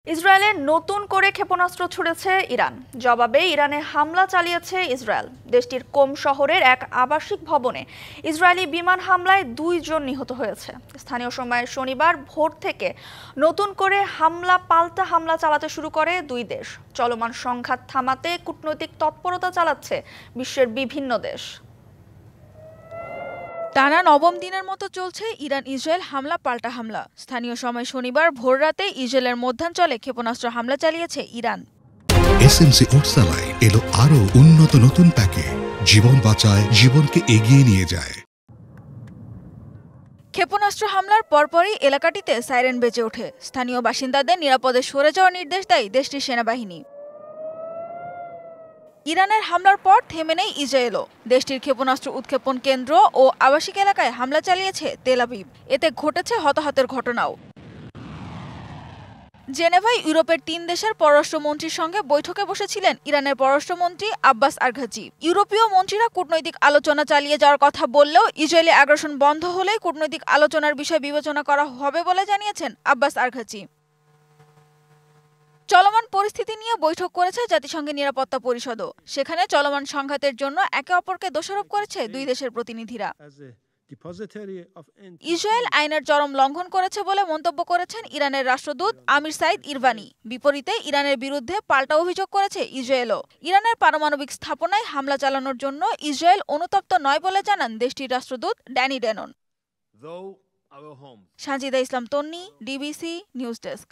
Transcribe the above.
ইসরায়েলে নতুন করে ক্ষেপণাস্ত্র ছুড়েছে ইরান। জবাবে ইরানে হামলা চালিয়েছে ইসরায়েল। দেশটির কোম শহরের এক আবাসিক ভবনে ইসরায়েলি বিমান হামলায় 2 জন নিহত হয়েছে। স্থানীয় সময় শনিবার ভোর থেকে নতুন করে পাল্টা হামলা চালাতে শুরু করে দুই দেশ। চলমান সংঘাত থামাতে কূটনৈতিক তৎপরতা চালাচ্ছে বিশ্বের বিভিন্ন দেশ। টানা নবম দিনের মতো চলছে ইরান ইসরায়েল হামলা পাল্টা হামলা। স্থানীয় সময় শনিবার ভোররাতে ইসরায়েলের মধ্যাঞ্চলে ক্ষেপণাস্ত্র হামলা চালিয়েছে ইরান। এসএমসি ওটসালাই এলো আরো উন্নত নতুন প্যাকে, জীবন বাঁচায়, জীবনকে এগিয়ে নিয়ে যায়। ক্ষেপণাস্ত্র হামলার পরপরই এলাকাটিতে সাইরেন বেজে ওঠে। স্থানীয় বাসিন্দাদের নিরাপদে সরে যাওয়ার নির্দেশ দেয় দেশটির সেনাবাহিনী। ইরানের হামলার পর থেমে নেই ইসরায়েলও। দেশটির ক্ষেপণাস্ত্র উৎক্ষেপণ কেন্দ্র ও আবাসিক এলাকায় হামলা চালিয়েছে তেল আবিব। এতে ঘটেছে হতাহতের ঘটনাও। জেনেভায় ইউরোপের 3 দেশের পররাষ্ট্রমন্ত্রীর সঙ্গে বৈঠকে বসেছিলেন ইরানের পররাষ্ট্রমন্ত্রী আব্বাস আরঘাচি। ইউরোপীয় মন্ত্রীরা কূটনৈতিক আলোচনা চালিয়ে যাওয়ার কথা বললেও ইসরায়েলি আগ্রাসন বন্ধ হলেই কূটনৈতিক আলোচনার বিষয় বিবেচনা করা হবে বলে জানিয়েছেন আব্বাস আরঘাচি। চলমান পরিস্থিতি নিয়ে বৈঠক করেছে জাতিসংঘের নিরাপত্তা পরিষদও। সেখানে চলমান সংঘাতের জন্য একে অপরকে দোষারোপ করেছে দুই দেশের প্রতিনিধিরা। ইসরায়েল আইনের চরম লঙ্ঘন করেছে বলে মন্তব্য করেছেন ইরানের রাষ্ট্রদূত আমির সাইদ ইরবানি। বিপরীতে ইরানের বিরুদ্ধে পাল্টা অভিযোগ করেছে ইসরায়েলও। ইরানের পারমাণবিক স্থাপনায় হামলা চালানোর জন্য ইসরায়েল অনুতপ্ত নয় বলে জানান দেশটির রাষ্ট্রদূত ড্যানি ড্যানন। সাজিদা ইসলাম তন্নি, ডিবিসি নিউজ ডেস্ক।